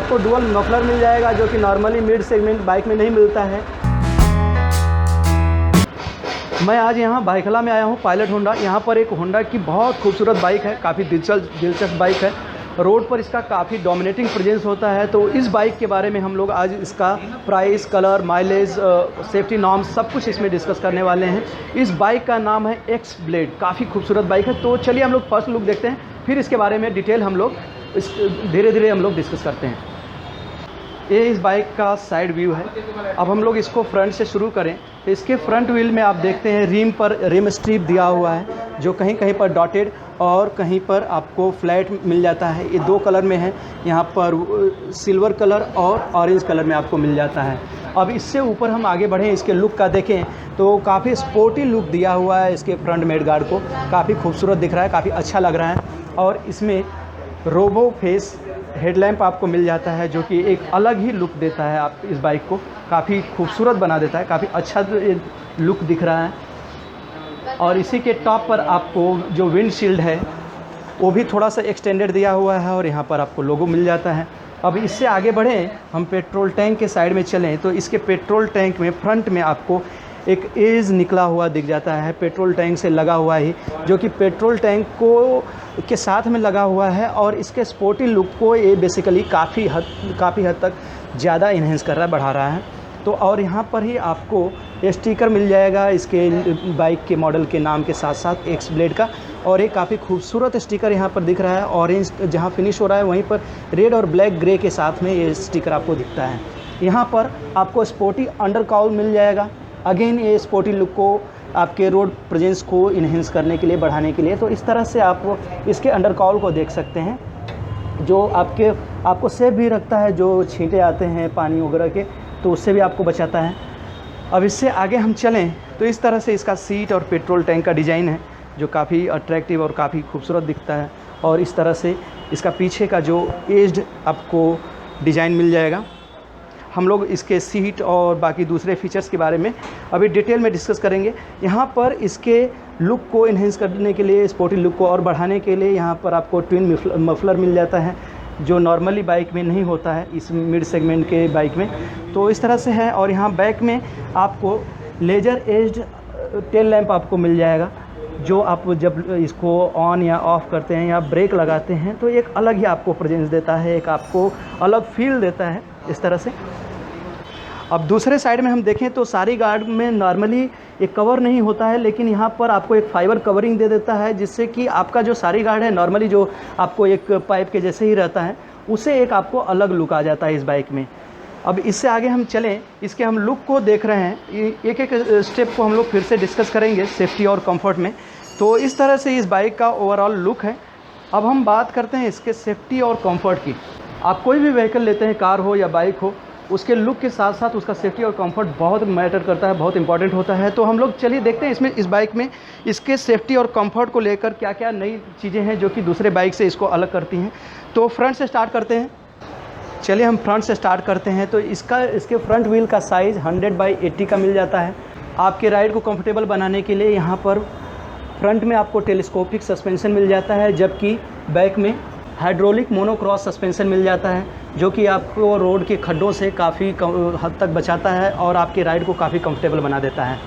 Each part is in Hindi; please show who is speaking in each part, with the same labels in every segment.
Speaker 1: आपको डुअल मफलर मिल जाएगा जो कि नॉर्मली मिड सेगमेंट बाइक में नहीं मिलता है। मैं आज यहाँ भाईखला में आया हूँ, पायलट होंडा। यहाँ पर एक होंडा की बहुत खूबसूरत बाइक है, काफ़ी दिलचस्प बाइक है। रोड पर इसका काफ़ी डोमिनेटिंग प्रेजेंस होता है। तो इस बाइक के बारे में हम लोग आज इसका price, colour, mileage, safety norms सब कुछ इसमें डिस्कस करने वाले हैं। इस बाइक का नाम है एक्स ब्लेड, काफ़ी खूबसूरत बाइक है। तो चलिए हम लोग फर्स्ट लुक देखते हैं, फिर इसके बारे में डिटेल हम लोग धीरे धीरे हम लोग डिस्कस करते हैं। ये इस बाइक का साइड व्यू है। अब हम लोग इसको फ्रंट से शुरू करें तो इसके फ्रंट व्हील में आप देखते हैं रिम पर रिम स्ट्रिप दिया हुआ है, जो कहीं कहीं पर डॉटेड और कहीं पर आपको फ्लैट मिल जाता है। ये दो कलर में है, यहाँ पर सिल्वर कलर और ऑरेंज कलर में आपको मिल जाता है। अब इससे ऊपर हम आगे बढ़ें, इसके लुक का देखें तो काफ़ी स्पोर्टी लुक दिया हुआ है। इसके फ्रंट मेड गार्ड को काफ़ी खूबसूरत दिख रहा है, काफ़ी अच्छा लग रहा है। और इसमें रोबो फेस हेडलैम्प आपको मिल जाता है, जो कि एक अलग ही लुक देता है। आप इस बाइक को काफ़ी खूबसूरत बना देता है, काफ़ी अच्छा लुक दिख रहा है। और इसी के टॉप पर आपको जो विंडशील्ड है वो भी थोड़ा सा एक्सटेंडेड दिया हुआ है और यहाँ पर आपको लोगो मिल जाता है। अब इससे आगे बढ़ें, हम पेट्रोल टैंक के साइड में चलें तो इसके पेट्रोल टैंक में फ्रंट में आपको एक एज निकला हुआ दिख जाता है, पेट्रोल टैंक से लगा हुआ ही, जो कि पेट्रोल टैंक को के साथ में लगा हुआ है। और इसके स्पोर्टी लुक को ये बेसिकली काफ़ी हद तक ज़्यादा इन्हेंस कर रहा है, बढ़ा रहा है। तो और यहाँ पर ही आपको स्टिकर मिल जाएगा इसके बाइक के मॉडल के नाम के साथ साथ एक्स ब्लेड का। और एक काफ़ी खूबसूरत स्टिकर यहाँ पर दिख रहा है, ऑरेंज जहाँ फिनिश हो रहा है वहीं पर रेड और ब्लैक ग्रे के साथ में ये स्टिकर आपको दिखता है। यहाँ पर आपको स्पोर्टी अंडर काउल मिल जाएगा। अगेन ये स्पोर्टी लुक को आपके रोड प्रेजेंस को इन्हेंस करने के लिए, बढ़ाने के लिए। तो इस तरह से आप इसके अंडर काउल को देख सकते हैं, जो आपको सेफ भी रखता है। जो छींटे आते हैं पानी वगैरह के तो उससे भी आपको बचाता है। अब इससे आगे हम चलें तो इस तरह से इसका सीट और पेट्रोल टैंक का डिज़ाइन है, जो काफ़ी अट्रैक्टिव और काफ़ी खूबसूरत दिखता है। और इस तरह से इसका पीछे का जो एज्ड आपको डिज़ाइन मिल जाएगा। हम लोग इसके सीट और बाकी दूसरे फीचर्स के बारे में अभी डिटेल में डिस्कस करेंगे। यहाँ पर इसके लुक को इन्हेंस करने के लिए, स्पोर्टी लुक को और बढ़ाने के लिए यहाँ पर आपको ट्विन मफलर मिल जाता है, जो नॉर्मली बाइक में नहीं होता है इस मिड सेगमेंट के बाइक में। तो इस तरह से है। और यहाँ बैक में आपको लेजर एज्ड टेल लैंप आपको मिल जाएगा, जो आप जब इसको ऑन या ऑफ़ करते हैं या ब्रेक लगाते हैं तो एक अलग ही आपको प्रेजेंस देता है, एक आपको अलग फील देता है इस तरह से। अब दूसरे साइड में हम देखें तो सारी गार्ड में नॉर्मली एक कवर नहीं होता है, लेकिन यहाँ पर आपको एक फाइबर कवरिंग दे देता है, जिससे कि आपका जो सारी गार्ड है नॉर्मली जो आपको एक पाइप के जैसे ही रहता है, उससे एक आपको अलग लुक आ जाता है इस बाइक में। अब इससे आगे हम चलें, इसके हम लुक को देख रहे हैं, एक एक स्टेप को हम लोग फिर से डिस्कस करेंगे सेफ्टी और कंफर्ट में। तो इस तरह से इस बाइक का ओवरऑल लुक है। अब हम बात करते हैं इसके सेफ्टी और कंफर्ट की। आप कोई भी व्हीकल लेते हैं, कार हो या बाइक हो, उसके लुक के साथ साथ उसका सेफ्टी और कंफर्ट बहुत मैटर करता है, बहुत इंपॉर्टेंट होता है। तो हम लोग चलिए देखते हैं इसमें इस बाइक में इसके सेफ्टी और कंफर्ट को लेकर क्या क्या नई चीज़ें हैं जो कि दूसरे बाइक से इसको अलग करती हैं। तो फ्रंट से स्टार्ट करते हैं। चलिए हम फ्रंट से स्टार्ट करते हैं। तो इसके फ्रंट व्हील का साइज़ 100/80 का मिल जाता है। आपके राइड को कंफर्टेबल बनाने के लिए यहाँ पर फ्रंट में आपको टेलीस्कोपिक सस्पेंशन मिल जाता है, जबकि बैक में हाइड्रोलिक मोनोक्रॉस सस्पेंशन मिल जाता है, जो कि आपको रोड के खड्डों से काफ़ी हद तक बचाता है और आपके राइड को काफ़ी कंफर्टेबल बना देता है।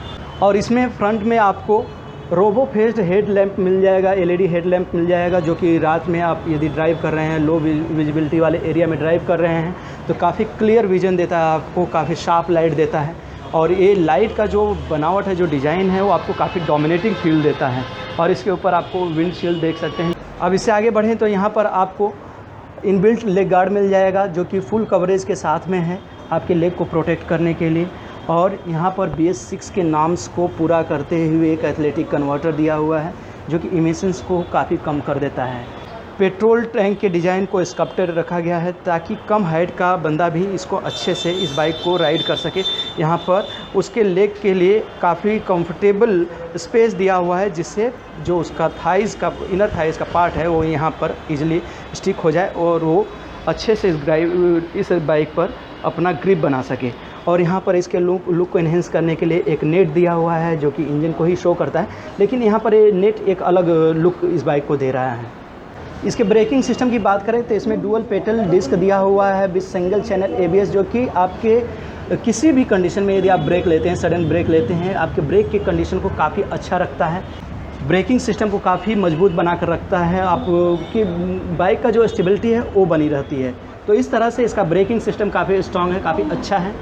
Speaker 1: और इसमें फ्रंट में आपको रोबो फेस्ड हेड लैम्प मिल जाएगा, LED हेड लैम्प मिल जाएगा, जो कि रात में आप यदि ड्राइव कर रहे हैं, लो विजिबिलिटी वाले एरिया में ड्राइव कर रहे हैं तो काफ़ी क्लियर विजन देता है आपको, काफ़ी शार्प लाइट देता है। और ये लाइट का जो बनावट है, जो डिज़ाइन है, वो आपको काफ़ी डोमिनेटिंग फील देता है। और इसके ऊपर आपको विंडशील्ड देख सकते हैं। अब इससे आगे बढ़ें तो यहाँ पर आपको इनबिल्ट लेग गार्ड मिल जाएगा, जो कि फुल कवरेज के साथ में है आपके लेग को प्रोटेक्ट करने के लिए। और यहाँ पर BS6 के नाम्स को पूरा करते हुए एक एथलेटिक कन्वर्टर दिया हुआ है, जो कि इमिशंस को काफ़ी कम कर देता है। पेट्रोल टैंक के डिज़ाइन को स्कल्प्टेड रखा गया है, ताकि कम हाइट का बंदा भी इसको अच्छे से इस बाइक को राइड कर सके। यहाँ पर उसके लेग के लिए काफ़ी कंफर्टेबल स्पेस दिया हुआ है, जिससे जो उसका इनर थाइज़ का पार्ट है वो यहाँ पर इजीली स्टिक हो जाए और वो अच्छे से इस बाइक पर अपना ग्रिप बना सके। और यहाँ पर इसके लुक को इन्हेंस करने के लिए एक नेट दिया हुआ है, जो कि इंजन को ही शो करता है, लेकिन यहाँ पर ये नेट एक अलग लुक इस बाइक को दे रहा है। इसके ब्रेकिंग सिस्टम की बात करें तो इसमें डुअल पेडल डिस्क दिया हुआ है विद सिंगल चैनल ABS, जो कि आपके किसी भी कंडीशन में यदि आप ब्रेक लेते हैं, सडन ब्रेक लेते हैं, आपके ब्रेक की कंडीशन को काफ़ी अच्छा रखता है। ब्रेकिंग सिस्टम को काफ़ी मजबूत बना कर रखता है, आपकी बाइक का जो स्टेबिलिटी है वो बनी रहती है। तो इस तरह से इसका ब्रेकिंग सिस्टम काफ़ी स्ट्रॉन्ग है, काफ़ी अच्छा है।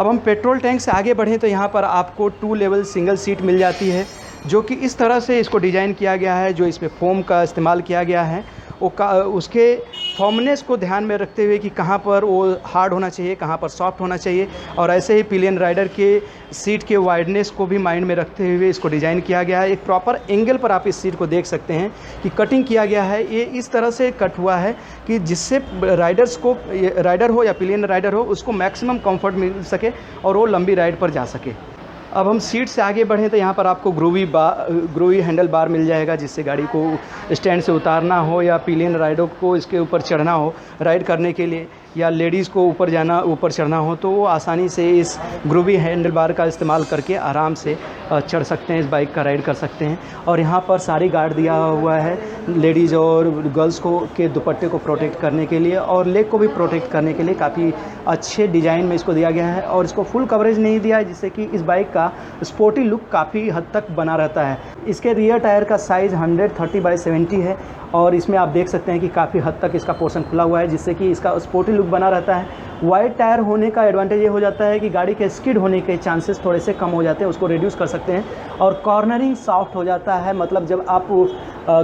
Speaker 1: अब हम पेट्रोल टैंक से आगे बढ़ें तो यहाँ पर आपको 2 लेवल सिंगल सीट मिल जाती है, जो कि इस तरह से इसको डिज़ाइन किया गया है। जो इसमें फोम का इस्तेमाल किया गया है वो उसके फॉर्मनेस को ध्यान में रखते हुए कि कहाँ पर वो हार्ड होना चाहिए, कहाँ पर सॉफ्ट होना चाहिए, और ऐसे ही पिलियन राइडर के सीट के वाइडनेस को भी माइंड में रखते हुए इसको डिज़ाइन किया गया है। एक प्रॉपर एंगल पर आप इस सीट को देख सकते हैं कि कटिंग किया गया है। ये इस तरह से कट हुआ है कि जिससे राइडर्स को, राइडर हो या पिलियन राइडर हो, उसको मैक्सिमम कंफर्ट मिल सके और वो लंबी राइड पर जा सके। अब हम सीट से आगे बढ़ें तो यहाँ पर आपको ग्रूवी हैंडल बार मिल जाएगा, जिससे गाड़ी को स्टैंड से उतारना हो या पिलियन राइडर को इसके ऊपर चढ़ना हो राइड करने के लिए, या लेडीज़ को ऊपर चढ़ना हो, तो वो आसानी से इस ग्रूवी हैंडल बार का इस्तेमाल करके आराम से चढ़ सकते हैं, इस बाइक का राइड कर सकते हैं। और यहाँ पर सारी गार्ड दिया हुआ है लेडीज़ और गर्ल्स को के दुपट्टे को प्रोटेक्ट करने के लिए और लेग को भी प्रोटेक्ट करने के लिए काफ़ी अच्छे डिज़ाइन में इसको दिया गया है। और इसको फुल कवरेज नहीं दिया है, जिससे कि इस बाइक का स्पोर्टी लुक काफ़ी हद तक बना रहता है। इसके रियर टायर का साइज़ 130/70 है और इसमें आप देख सकते हैं कि काफ़ी हद तक इसका पोर्शन खुला हुआ है, जिससे कि इसका स्पोर्टी लुक बना रहता है। वाइड टायर होने का एडवांटेज ये हो जाता है कि गाड़ी के स्किड होने के चांसेस थोड़े से कम हो जाते हैं, उसको रिड्यूस कर सकते हैं। और कॉर्नरिंग सॉफ्ट हो जाता है, मतलब जब आप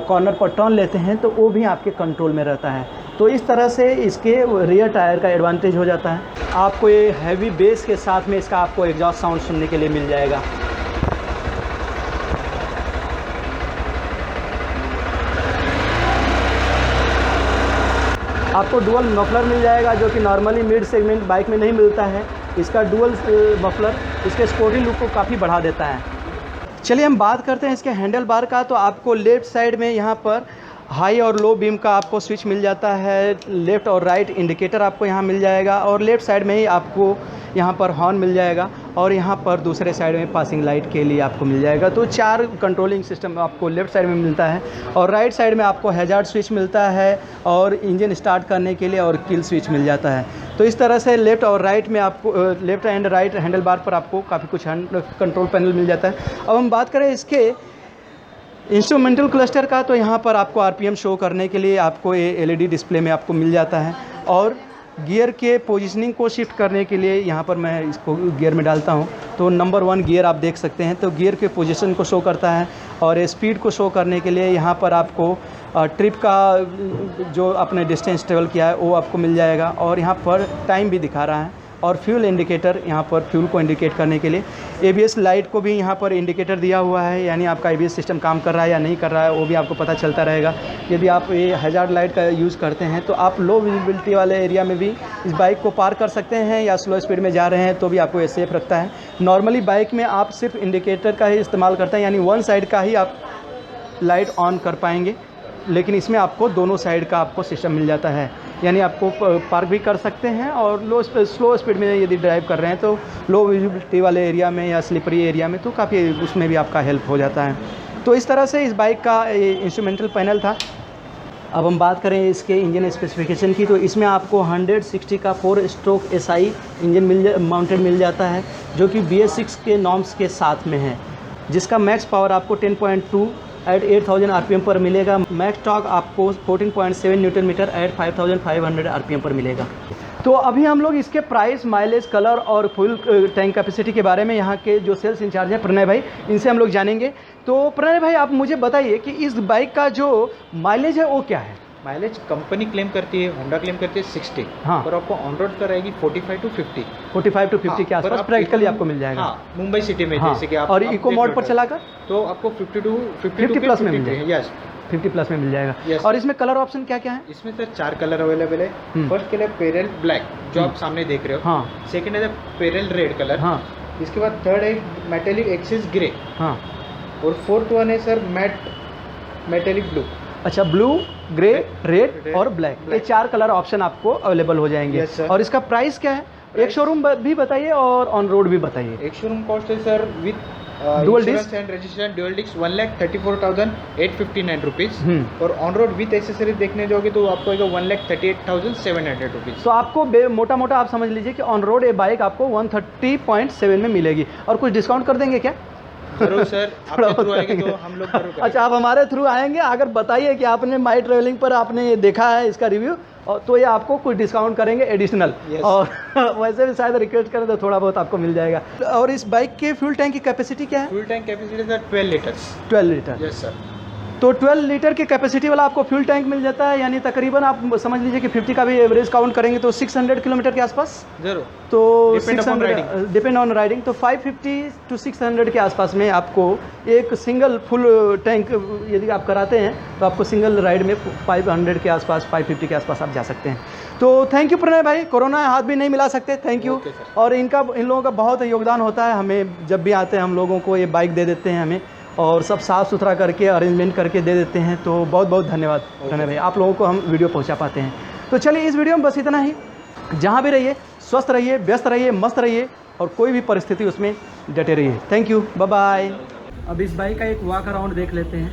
Speaker 1: कॉर्नर पर टर्न लेते हैं तो वो भी आपके कंट्रोल में रहता है। तो इस तरह से इसके रियर टायर का एडवांटेज हो जाता है। आपको ये हैवी बेस के साथ में इसका आपको एग्जॉस्ट साउंड सुनने के लिए मिल जाएगा। आपको डुअल मफलर मिल जाएगा, जो कि नॉर्मली मिड सेगमेंट बाइक में नहीं मिलता है। इसका डुअल मफलर इसके स्पोर्टी लुक को काफ़ी बढ़ा देता है। चलिए हम बात करते हैं इसके हैंडल बार का। तो आपको लेफ़्ट साइड में यहाँ पर हाई और लो बीम का आपको स्विच मिल जाता है, लेफ़्ट और राइट इंडिकेटर आपको यहाँ मिल जाएगा, और लेफ़्ट साइड में ही आपको यहाँ पर हॉर्न मिल जाएगा, और यहाँ पर दूसरे साइड में पासिंग लाइट के लिए आपको मिल जाएगा। तो 4 कंट्रोलिंग सिस्टम आपको लेफ़्ट साइड में मिलता है, और राइट साइड में आपको हैजार्ड स्विच मिलता है और इंजन स्टार्ट करने के लिए और किल स्विच मिल जाता है। तो इस तरह से लेफ़्ट और राइट में आपको left and right handle bar पर आपको काफ़ी कुछ कंट्रोल पैनल मिल जाता है। अब हम बात करें इसके इंस्ट्रूमेंटल क्लस्टर का, तो यहाँ पर आपको RPM शो करने के लिए आपको ये LED डिस्प्ले में आपको मिल जाता है, और गियर के पोजीशनिंग को शिफ्ट करने के लिए यहाँ पर मैं इसको गियर में डालता हूँ तो नंबर 1 गियर आप देख सकते हैं, तो गियर के पोजीशन को शो करता है। और स्पीड को शो करने के लिए यहाँ पर आपको ट्रिप का जो आपने डिस्टेंस ट्रेवल किया है वो आपको मिल जाएगा, और यहाँ पर टाइम भी दिखा रहा है। और फ्यूल इंडिकेटर, यहाँ पर फ्यूल को इंडिकेट करने के लिए ABS लाइट को भी यहाँ पर इंडिकेटर दिया हुआ है, यानी आपका ABS सिस्टम काम कर रहा है या नहीं कर रहा है वो भी आपको पता चलता रहेगा। यदि आप ये हैजार्ड लाइट का यूज़ करते हैं तो आप लो विजिबिलिटी वाले एरिया में भी इस बाइक को पार कर सकते हैं, या स्लो स्पीड में जा रहे हैं तो भी आपको ये सेफ़ रखता है। नॉर्मली बाइक में आप सिर्फ इंडिकेटर का ही इस्तेमाल करते हैं, यानी वन साइड का ही आप लाइट ऑन कर पाएंगे, लेकिन इसमें आपको दोनों साइड का आपको सिस्टम मिल जाता है, यानी आपको पार्क भी कर सकते हैं, और स्लो स्पीड में यदि ड्राइव कर रहे हैं तो लो विजिबिलिटी वाले एरिया में या स्लिपरी एरिया में तो काफ़ी उसमें भी आपका हेल्प हो जाता है। तो इस तरह से इस बाइक का इंस्ट्रूमेंटल पैनल था। अब हम बात करें इसके इंजन स्पेसिफिकेशन की, तो इसमें आपको 160 का 4 स्ट्रोक SI इंजन माउंटेड मिल जाता है, जो कि BS6 के नॉर्म्स के साथ में है, जिसका मैक्स पावर आपको 10.2 एट 8000 RPM पर मिलेगा। मैक्स टॉर्क आपको 14.7 न्यूटन मीटर एट 5500 RPM पर मिलेगा। तो अभी हम लोग इसके प्राइस, माइलेज, कलर और फुल टैंक कैपेसिटी के बारे में यहाँ के जो सेल्स इंचार्ज हैं प्रणय भाई, इनसे हम लोग जानेंगे। तो प्रणय भाई, आप मुझे बताइए कि इस बाइक का जो माइलेज है वो क्या है?
Speaker 2: माइलेज कंपनी क्लेम करती है, होंडा क्लेम करती है 60,
Speaker 1: हाँ,
Speaker 2: पर आपको ऑन रोड कराएगी 45 to 50
Speaker 1: के आसपास प्रैक्टिकली आपको मिल जाएगा।
Speaker 2: हाँ, मुंबई सिटी में,
Speaker 1: हाँ,
Speaker 2: जैसे कि आप
Speaker 1: और इको मोड पर चलाकर
Speaker 2: तो आपको 50
Speaker 1: प्लस में मिल जाएगा।
Speaker 2: यस,
Speaker 1: 50 प्लस में मिल जाएगा।
Speaker 2: Yes.
Speaker 1: और इसमें कलर ऑप्शन क्या क्या है?
Speaker 2: इसमें सर 4 कलर अवेलेबल है। फर्स्ट कलर पेरल ब्लैक, जो आप सामने देख रहे हो।
Speaker 1: हाँ।
Speaker 2: सेकंड है पेरल रेड कलर।
Speaker 1: हाँ।
Speaker 2: इसके बाद थर्ड है मेटेलिक एक्सिस ग्रे।
Speaker 1: हाँ।
Speaker 2: और फोर्थ वन है सर मेटेलिक ब्लू।
Speaker 1: अच्छा, ब्लू, ग्रे, रेड और ब्लैक, ये 4 कलर ऑप्शन आपको अवेलेबल हो जाएंगे।
Speaker 2: Yes, sir.
Speaker 1: और इसका प्राइस क्या है? एक शोरूम भी बताइए और ऑन रोड भी बताइए।
Speaker 2: एक शोरूम कॉस्ट है sir with
Speaker 1: Dual
Speaker 2: insurance
Speaker 1: disc?
Speaker 2: and registration dual disc 1,34,859 rupees और ऑन रोड विथ एसेसरीज देखने जाओगे तो आपको आएगा 1,38,700 रुपीज़।
Speaker 1: तो आपको मोटा मोटा आप समझ लीजिए कि ऑन रोड ये बाइक आपको 130.7 में मिलेगी। और कुछ डिस्काउंट कर देंगे क्या?
Speaker 2: जरूर सर, आपके थ्रू आएंगे तो हम लोग जरूर करेंगे।
Speaker 1: अच्छा, आप हमारे थ्रू आएंगे, अगर बताइए कि आपने माई ट्रेवलिंग पर आपने देखा है इसका रिव्यू, और तो ये आपको कुछ डिस्काउंट करेंगे एडिशनल।
Speaker 2: Yes.
Speaker 1: और वैसे भी शायद रिक्वेस्ट करें तो थोड़ा बहुत आपको मिल जाएगा। और इस बाइक के फ्यूल टैंक की कैपेसिटी क्या है?
Speaker 2: Fuel tank capacity sir 12 litres.
Speaker 1: 12 litre.
Speaker 2: Yes sir.
Speaker 1: तो 12 लीटर की कैपेसिटी वाला आपको फ्यूल टैंक मिल जाता है, यानी तकरीबन आप समझ लीजिए कि 50 का भी एवरेज काउंट करेंगे तो 600 किलोमीटर के आसपास।
Speaker 2: जरूर।
Speaker 1: तो
Speaker 2: Depend upon riding.
Speaker 1: Depend on riding, तो 550 to 600 के आसपास में आपको एक सिंगल फुल टैंक यदि आप कराते हैं तो आपको सिंगल राइड में 500 के आसपास, 550 के आसपास आप जा सकते हैं। तो थैंक यू प्रणय भाई, कोरोना हाथ भी नहीं मिला सकते, थैंक यू।
Speaker 2: Okay, sir.
Speaker 1: और इन लोगों का बहुत योगदान होता है, हमें जब भी आते हैं हम लोगों को ये बाइक दे देते हैं हमें, और सब साफ़ सुथरा करके अरेंजमेंट करके दे देते हैं। तो बहुत बहुत धन्यवाद प्रणय भाई, आप लोगों को हम वीडियो पहुंचा पाते हैं। तो चलिए इस वीडियो में बस इतना ही। जहां भी रहिए स्वस्थ रहिए, व्यस्त रहिए, मस्त रहिए, और कोई भी परिस्थिति उसमें डटे रहिए। Thank you, bye bye. अब इस बाइक का एक वॉक अराउंड देख लेते हैं।